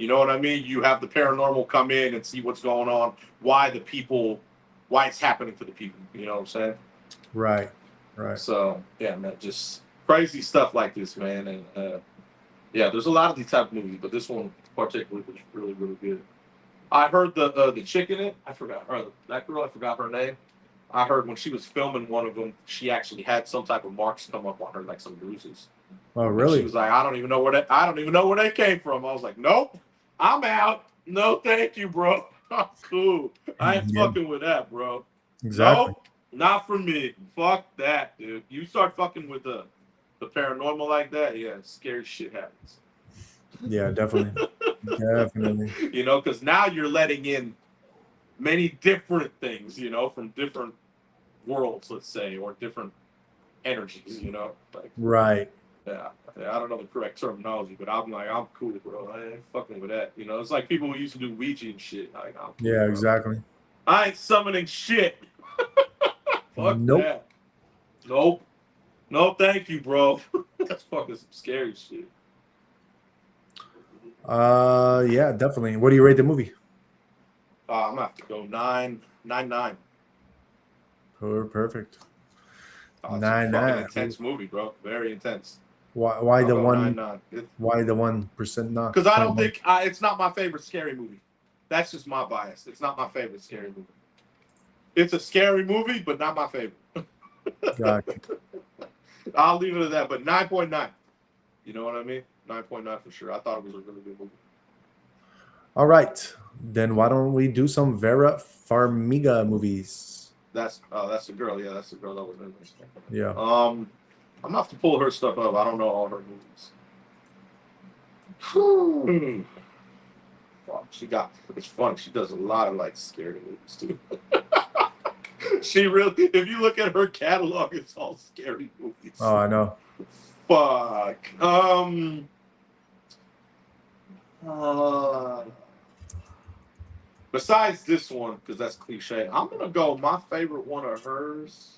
know what I mean? You have the paranormal come in and see what's going on, why it's happening to the people. You know what I'm saying? Right. So yeah, man, just crazy stuff like this, man. And yeah, there's a lot of these type of movies, but this one particularly was really, really good. I heard the chick in it. I forgot her. That girl. I forgot her name. I heard when she was filming one of them, she actually had some type of marks come up on her, like some bruises. Oh, really? And she was like, I don't even know where they came from. I was like, nope, I'm out. No, thank you, bro. I'm cool. I ain't fucking with that, bro. Exactly. Nope, not for me. Fuck that, dude. You start fucking with the paranormal like that, yeah, scary shit happens. Yeah, definitely. Definitely. You know, because now you're letting in many different things, you know, from different worlds, let's say, or different energies, you know. Like, right. Yeah, I don't know the correct terminology, but I'm like, I'm cool, bro. I ain't fucking with that. You know, it's like people who used to do Ouija and shit. Like, I'm cool, Yeah, bro. exactly. I ain't summoning shit. Fuck Nope. that. Nope. No, thank you, bro. That's fucking some scary shit. Yeah, definitely. What do you rate the movie? I'm gonna have to go 9.9. Perfect. It's a 9.9. fucking intense movie, bro. Very intense. Why the I'll go one? 9.9. Why the 1% not? Because I don't think it's not my favorite scary movie. That's just my bias. It's not my favorite scary movie. It's a scary movie, but not my favorite. Gotcha. I'll leave it at that. But 9.9. You know what I mean? 9.9 for sure. I thought it was a really good movie. All right. Then why don't we do some Vera Farmiga movies? That's the girl. Yeah, that's the girl that was in this. Yeah. I'm gonna have to pull her stuff up. I don't know all her movies. Fuck, it's funny. She does a lot of like scary movies too. She really, if you look at her catalog, it's all scary movies. Oh, I know. Fuck. Besides this one, because that's cliche, I'm gonna go my favorite one of hers.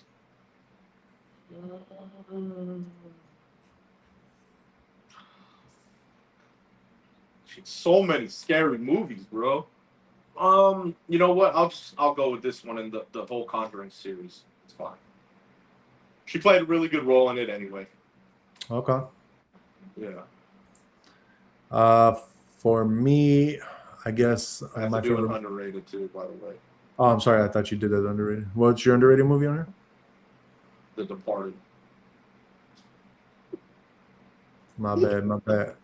She's so many scary movies, bro. You know what? I'll go with this one in the whole Conjuring series. It's fine. She played a really good role in it anyway. Okay. Yeah. For me, I guess I have my to do favorite. it underrated too, by the way. Oh, I'm sorry. I thought you did that underrated. What's your underrated movie on her? The Departed. My bad. My bad.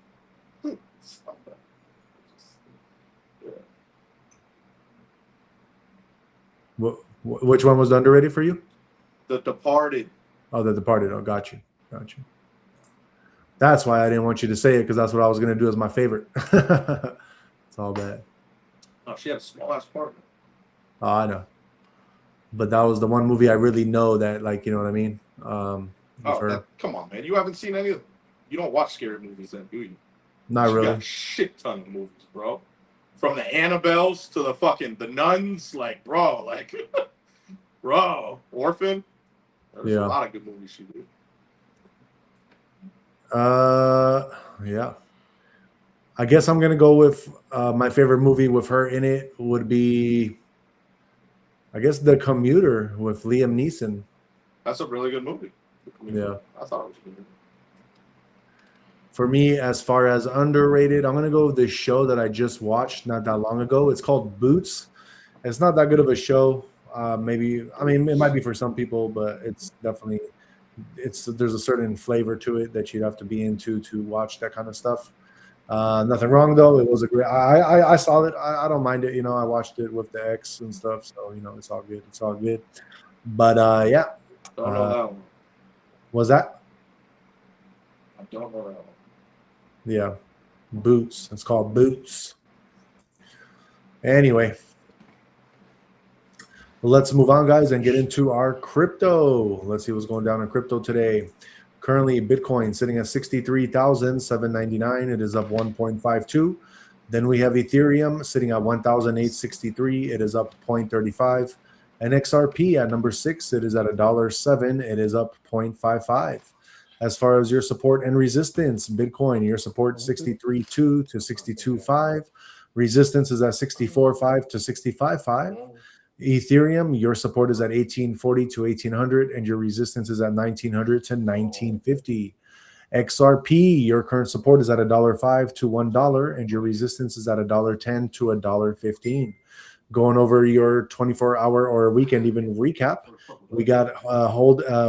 Which one was the underrated for you? The Departed. Oh, The Departed. Oh, got you. That's why I didn't want you to say it, because that's what I was gonna do as my favorite. It's all bad. Oh, she had a small ass part. Oh, I know. But that was the one movie I really know that, like, you know what I mean? Come on, man. You haven't seen any of them. You don't watch scary movies then, do you? Not She really. got a shit ton of movies, bro. From the Annabelles to the Nuns, like, bro, Orphan. There's a lot of good movies she did. Yeah. I guess I'm gonna go with my favorite movie with her in it would be, I guess, The Commuter with Liam Neeson. That's a really good movie. Yeah. I thought it was good. For me, as far as underrated, I'm going to go with this show that I just watched not that long ago. It's called Boots. It's not that good of a show. It might be for some people, but it's definitely, there's a certain flavor to it that you'd have to be into to watch that kind of stuff. Nothing wrong though. It was a great. I saw it. I don't mind it. I watched it with the ex and stuff. So it's all good. It's all good. But yeah. Don't know that one. Was that? I don't know that one. Yeah. Boots. It's called Boots. Anyway. Let's move on, guys, and get into our crypto. Let's see what's going down in crypto today. Currently, Bitcoin sitting at 63,799. It is up 1.52. Then we have Ethereum sitting at 1,863. It is up 0.35. And XRP at number 6, it is at $1.07. It is up 0.55. As far as your support and resistance, Bitcoin, your support 63.2 to 62.5. Resistance is at 64.5 to 65.5. Ethereum, your support is at 1840 to 1800, and your resistance is at 1900 to 1950. XRP, your current support is at $1.05 to $1, and your resistance is at $1.10 to $1.15. Going over your 24-hour or weekend even recap, we got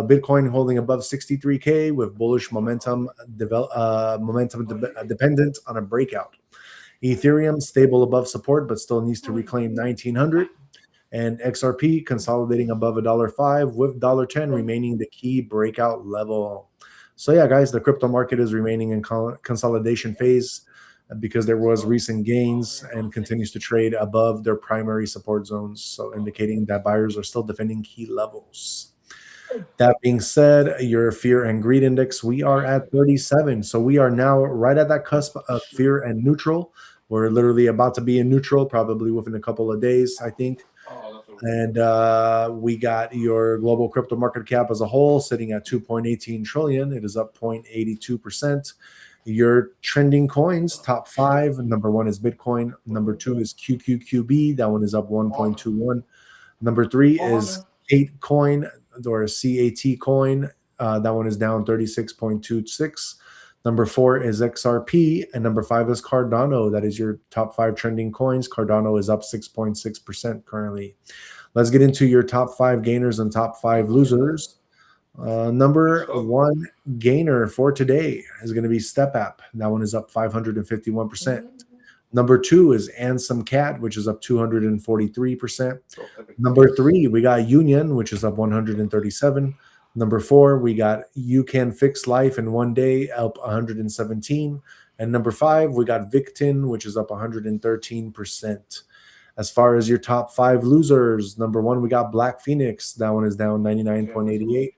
Bitcoin holding above 63K with bullish momentum dependent on a breakout. Ethereum stable above support but still needs to reclaim 1900. And XRP consolidating above $1.05 with $1.10 remaining the key breakout level. So yeah, guys, the crypto market is remaining in consolidation phase because there was recent gains and continues to trade above their primary support zones. So indicating that buyers are still defending key levels. That being said, your fear and greed index, we are at 37. So we are now right at that cusp of fear and neutral. We're literally about to be in neutral, probably within a couple of days, I think. And we got your global crypto market cap as a whole sitting at 2.18 trillion. It is up 0.82%. Your trending coins, top 5. Number 1 is Bitcoin. Number 2 is QQQB. That one is up 1.21. Number 3 is Kate coin or CAT coin. That one is down 36.26. Number 4 is XRP, and number 5 is Cardano. That is your top 5 trending coins. Cardano is up 6.6% currently. Let's get into your top 5 gainers and top 5 losers. Number 1 gainer for today is going to be Step App. That one is up 551%. Number 2 is Ansem Cat, which is up 243%. Number 3, we got Union, which is up 137. Number 4, we got You Can Fix Life in One Day, up 117. And number 5, we got Victin, which is up 113%. As far as your top 5 losers, number 1, we got Black Phoenix. That one is down 99.88.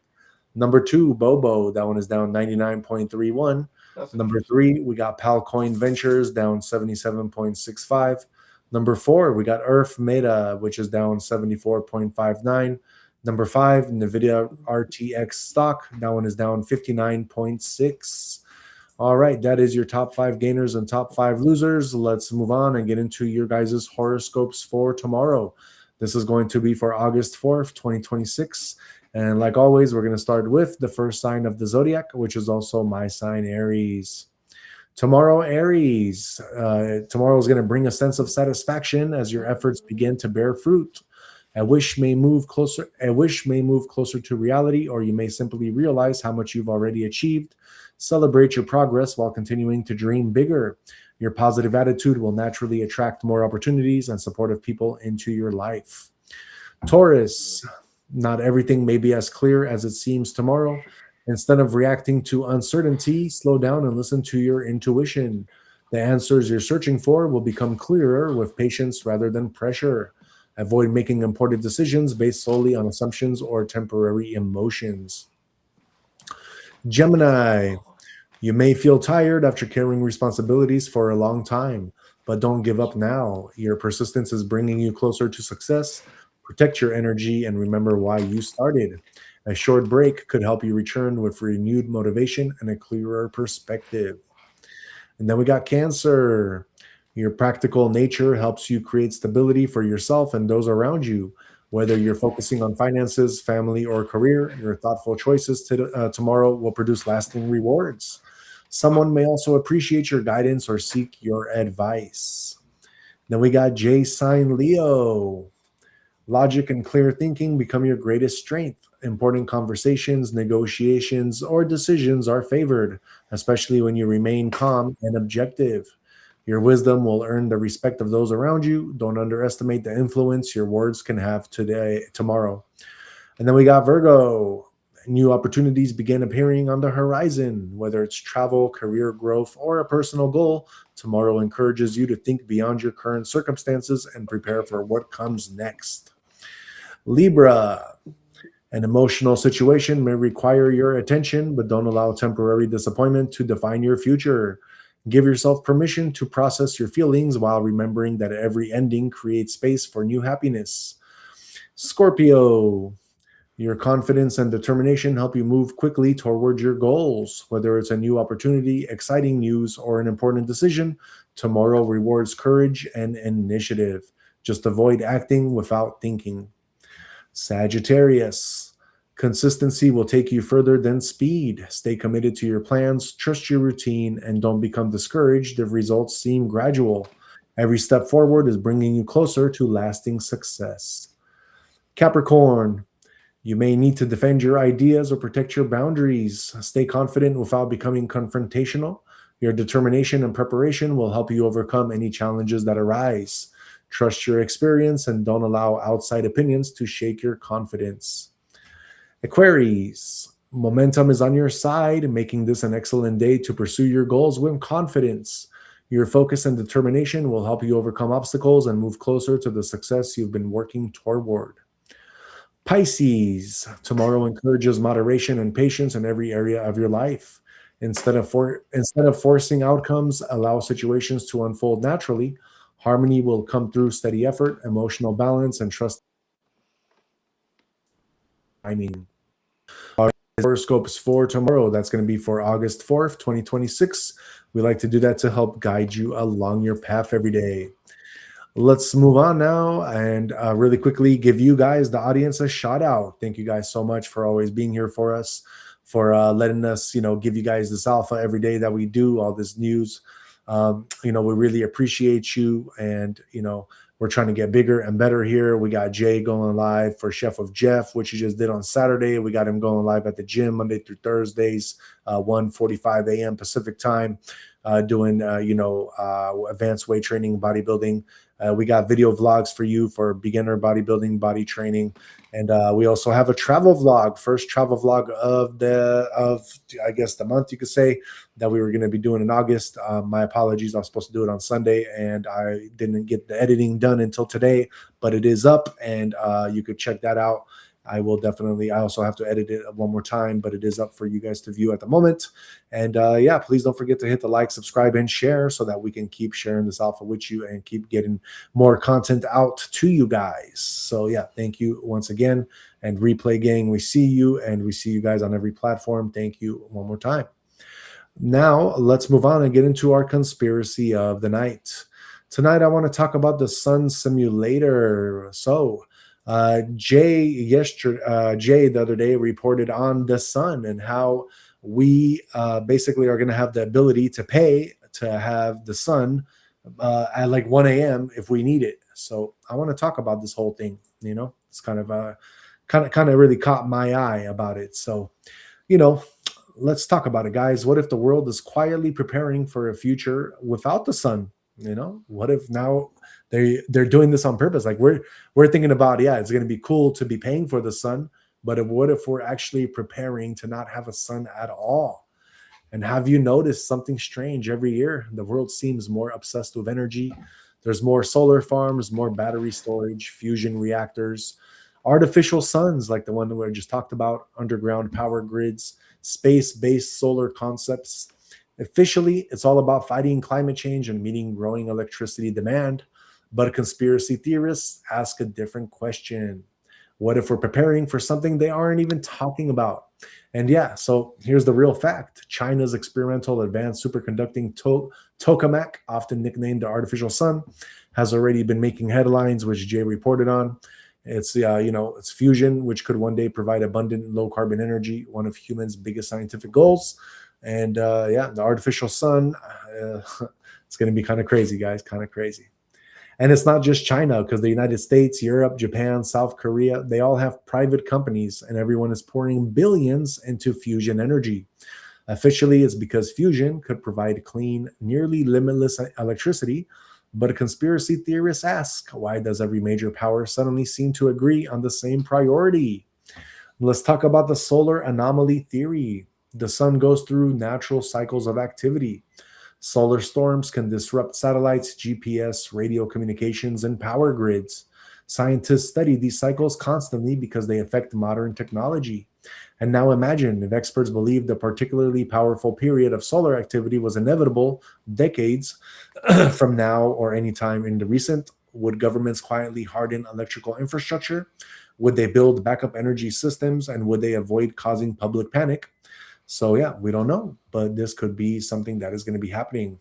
Number 2, Bobo. That one is down 99.31. Number 3, we got Palcoin Ventures, down 77.65. Number 4, we got Earth Meta, which is down 74.59. Number 5, NVIDIA RTX stock. That one is down 59.6. All right, that is your top 5 gainers and top 5 losers. Let's move on and get into your guys' horoscopes for tomorrow. This is going to be for August 4th, 2026. And like always, we're going to start with the first sign of the zodiac, which is also my sign, Aries. Tomorrow, Aries. Tomorrow is going to bring a sense of satisfaction as your efforts begin to bear fruit. A wish may move closer to reality, or you may simply realize how much you've already achieved. Celebrate your progress while continuing to dream bigger. Your positive attitude will naturally attract more opportunities and supportive people into your life. Taurus, not everything may be as clear as it seems tomorrow. Instead of reacting to uncertainty, slow down and listen to your intuition. The answers you're searching for will become clearer with patience rather than pressure. Avoid making important decisions based solely on assumptions or temporary emotions. Gemini, you may feel tired after carrying responsibilities for a long time, but don't give up now. Your persistence is bringing you closer to success. Protect your energy and remember why you started. A short break could help you return with renewed motivation and a clearer perspective. And then we got Cancer. Your practical nature helps you create stability for yourself and those around you. Whether you're focusing on finances, family, or career, your thoughtful choices tomorrow will produce lasting rewards. Someone may also appreciate your guidance or seek your advice. Then we got J sign Leo. Logic and clear thinking become your greatest strength. Important conversations, negotiations, or decisions are favored, especially when you remain calm and objective. Your wisdom will earn the respect of those around you. Don't underestimate the influence your words can have tomorrow. And then we got Virgo. New opportunities begin appearing on the horizon, whether it's travel, career growth, or a personal goal. Tomorrow encourages you to think beyond your current circumstances and prepare for what comes next. Libra. An emotional situation may require your attention, but don't allow temporary disappointment to define your future. Give yourself permission to process your feelings while remembering that every ending creates space for new happiness. Scorpio. Your confidence and determination help you move quickly toward your goals. Whether it's a new opportunity, exciting news, or an important decision, tomorrow rewards courage and initiative. Just avoid acting without thinking. Sagittarius. Consistency will take you further than speed. Stay committed to your plans, trust your routine, and don't become discouraged if results seem gradual. Every step forward is bringing you closer to lasting success. Capricorn. You may need to defend your ideas or protect your boundaries. Stay confident without becoming confrontational. Your determination and preparation will help you overcome any challenges that arise. Trust your experience and don't allow outside opinions to shake your confidence. Aquarius. Momentum is on your side, making this an excellent day to pursue your goals with confidence. Your focus and determination will help you overcome obstacles and move closer to the success you've been working toward. Pisces. Tomorrow encourages moderation and patience in every area of your life. Instead of forcing outcomes, allow situations to unfold naturally. Harmony will come through steady effort, emotional balance, and trust. Our horoscopes for tomorrow, that's going to be for August 4th, 2026. We like to do that to help guide you along your path every day. Let's move on now and really quickly give you guys, the audience, a shout out. Thank you guys so much for always being here for us, for letting us, give you guys this alpha every day that we do, all this news. We really appreciate you, and we're trying to get bigger and better here. We got Jay going live for Chef of Jeff, which he just did on Saturday. We got him going live at the gym Monday through Thursdays, 1:45 a.m. Pacific time, doing advanced weight training, bodybuilding. We got video vlogs for you for beginner bodybuilding, body training. And we also have a travel vlog, first travel vlog of the month, you could say, that we were going to be doing in August. My apologies. I was supposed to do it on Sunday and I didn't get the editing done until today, but it is up and you could check that out. I also have to edit it one more time, but it is up for you guys to view at the moment. And please don't forget to hit the like, subscribe, and share so that we can keep sharing this alpha with you and keep getting more content out to you guys. So thank you once again. And Replay Gang, we see you, and we see you guys on every platform. Thank you one more time. Now let's move on and get into our conspiracy of the night. Tonight, I want to talk about the Sun Simulator. So Jay the other day reported on the sun and how we basically are going to have the ability to pay to have the sun at like 1 a.m. if we need it. So I want to talk about this whole thing. It's kind of really caught my eye about it. So, let's talk about it, guys. What if the world is quietly preparing for a future without the sun? What if now they're doing this on purpose? Like we're thinking about, it's going to be cool to be paying for the sun, but what if we're actually preparing to not have a sun at all? And have you noticed something strange? Every year, the world seems more obsessed with energy. There's more solar farms, more battery storage, fusion reactors, artificial suns like the one that we just talked about, underground power grids, space-based solar concepts. Officially, it's all about fighting climate change and meeting growing electricity demand. But conspiracy theorists ask a different question. What if we're preparing for something they aren't even talking about? And so here's the real fact. China's experimental advanced superconducting tokamak, often nicknamed the artificial sun, has already been making headlines, which Jay reported on. It's it's fusion, which could one day provide abundant low carbon energy, one of humans' biggest scientific goals. And the artificial sun, it's going to be kind of crazy, guys, kind of crazy. And it's not just China, because the United States, Europe, Japan, South Korea, they all have private companies, and everyone is pouring billions into fusion energy. Officially, it's because fusion could provide clean, nearly limitless electricity. But conspiracy theorists ask, why does every major power suddenly seem to agree on the same priority? Let's talk about the solar anomaly theory. The sun goes through natural cycles of activity. Solar storms can disrupt satellites, GPS, radio communications, and power grids. Scientists study these cycles constantly because they affect modern technology. And now imagine if experts believed a particularly powerful period of solar activity was inevitable decades from now or any time in the recent. Would governments quietly harden electrical infrastructure? Would they build backup energy systems? And would they avoid causing public panic? So yeah, we don't know, but this could be something that is going to be happening.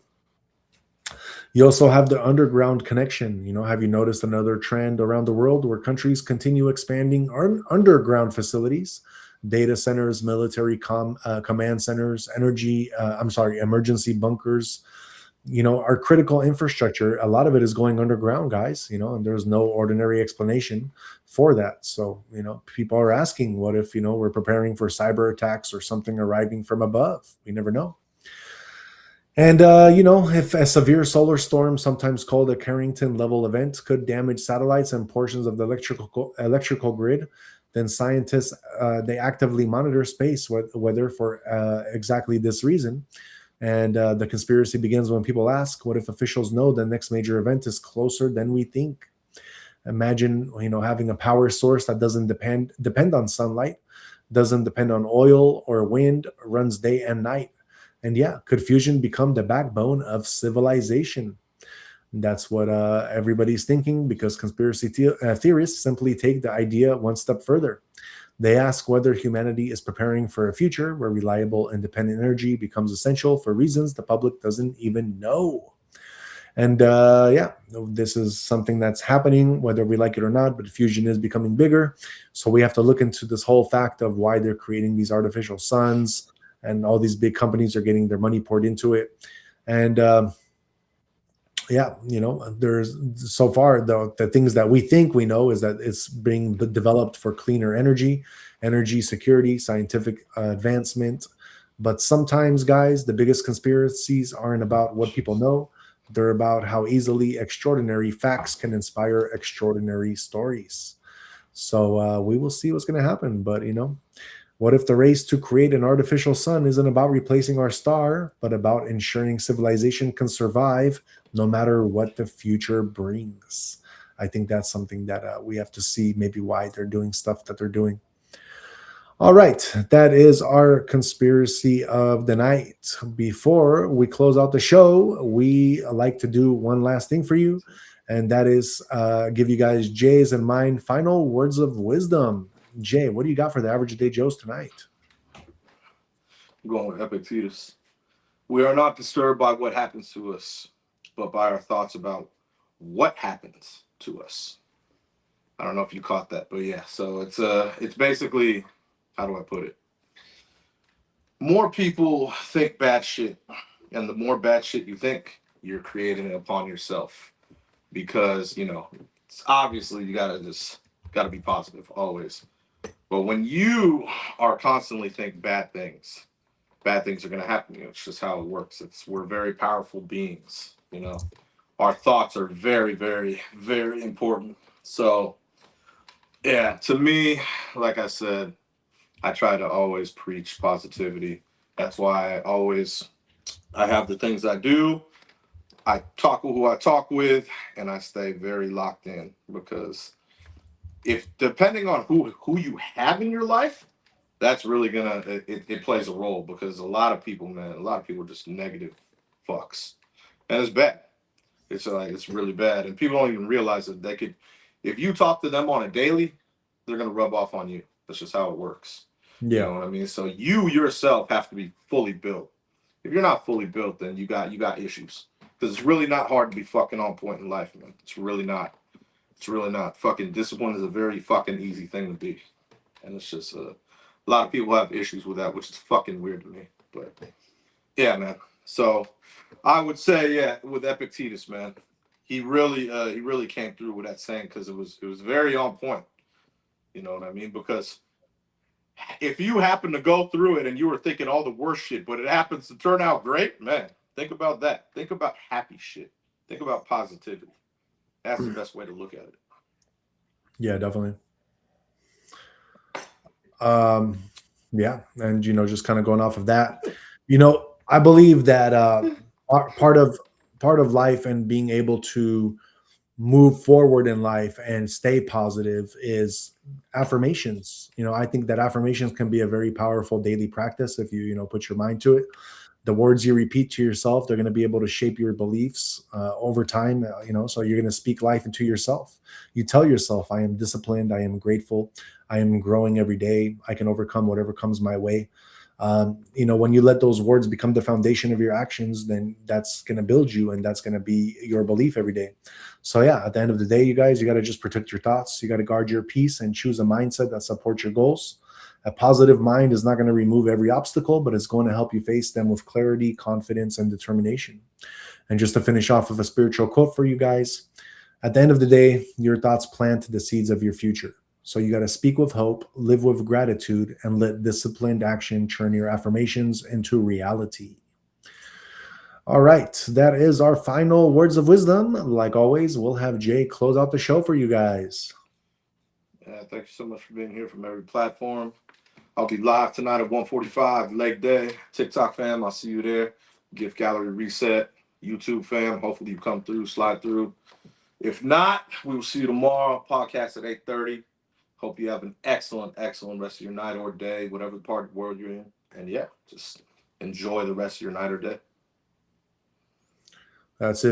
You also have the underground connection. Have you noticed another trend around the world where countries continue expanding underground facilities, data centers, military command centers, emergency bunkers, our critical infrastructure, a lot of it is going underground, guys, and there's no ordinary explanation for that. So, people are asking, what if, we're preparing for cyber attacks or something arriving from above? We never know. And, if a severe solar storm, sometimes called a Carrington level event, could damage satellites and portions of the electrical grid, then scientists, they actively monitor space weather for exactly this reason. And the conspiracy begins when people ask, what if officials know the next major event is closer than we think? Imagine, having a power source that doesn't depend on sunlight, doesn't depend on oil or wind, runs day and night. And yeah, could fusion become the backbone of civilization? That's what everybody's thinking, because conspiracy theorists simply take the idea one step further. They ask whether humanity is preparing for a future where reliable, independent energy becomes essential for reasons the public doesn't even know. And this is something that's happening, whether we like it or not, but fusion is becoming bigger. So we have to look into this whole fact of why they're creating these artificial suns, and all these big companies are getting their money poured into it. And there's so far the things that we think we know is that it's being developed for cleaner energy security, scientific advancement. But sometimes, guys, the biggest conspiracies aren't about what people know. They're about how easily extraordinary facts can inspire extraordinary stories. So we will see what's going to happen. But, what if the race to create an artificial sun isn't about replacing our star, but about ensuring civilization can survive no matter what the future brings? I think that's something that we have to see, maybe why they're doing stuff that they're doing. All right, that is our conspiracy of the night. Before we close out the show, we like to do one last thing for you, and that is give you guys Jay's and mine final words of wisdom. Jay, what do you got for the Average Day Joes tonight? I'm going with Epictetus. We are not disturbed by what happens to us, but by our thoughts about what happens to us. I don't know if you caught that, but yeah. So it's basically, how do I put it? More people think bad shit, and the more bad shit you think, you're creating it upon yourself. Because it's obviously you gotta be positive always. But when you are constantly think bad things are going to happen. It's just how it works. We're very powerful beings. Our thoughts are very, very, very important. So, yeah, to me, like I said, I try to always preach positivity. That's why I have the things I do. I talk with who I talk with, and I stay very locked in, because if depending on who you have in your life, that's really it plays a role, because a lot of people are just negative fucks, and it's bad. It's really bad, and people don't even realize that if you talk to them on a daily, they're gonna rub off on you. That's just how it works. Yeah. You know what I mean? So you yourself have to be fully built. If you're not fully built, then you got issues, because it's really not hard to be fucking on point in life, man. It's really not. Fucking discipline is a very fucking easy thing to be. And it's just a lot of people have issues with that, which is fucking weird to me. But yeah, man. So I would say, yeah, with Epictetus, man, he really came through with that saying, because it was very on point. You know what I mean? Because if you happen to go through it and you were thinking all the worst shit, but it happens to turn out great, man, think about that. Think about happy shit. Think about positivity. That's the best way to look at it. Yeah, definitely. Yeah, and just kind of going off of that, I believe that part of life and being able to move forward in life and stay positive is affirmations. I think that affirmations can be a very powerful daily practice if you put your mind to it. The words you repeat to yourself, they're going to be able to shape your beliefs over time. So you're going to speak life into yourself. You tell yourself, I am disciplined, I am grateful, I am growing every day, I can overcome whatever comes my way. When you let those words become the foundation of your actions, then that's going to build you, and that's going to be your belief every day. So yeah, at the end of the day, you guys, you got to just protect your thoughts. You got to guard your peace and choose a mindset that supports your goals. A positive mind is not going to remove every obstacle, but it's going to help you face them with clarity, confidence, and determination. And just to finish off with a spiritual quote for you guys, at the end of the day, your thoughts plant the seeds of your future. So you got to speak with hope, live with gratitude, and let disciplined action turn your affirmations into reality. All right, that is our final words of wisdom. Like always, we'll have Jay close out the show for you guys. Yeah, thank you so much for being here from every platform. I'll be live tonight at 1:45, leg day. TikTok fam, I'll see you there. Gift gallery reset. YouTube fam, hopefully you come through, slide through. If not, we will see you tomorrow. Podcast at 8:30. Hope you have an excellent rest of your night or day, whatever part of the world you're in. And yeah, just enjoy the rest of your night or day. That's it.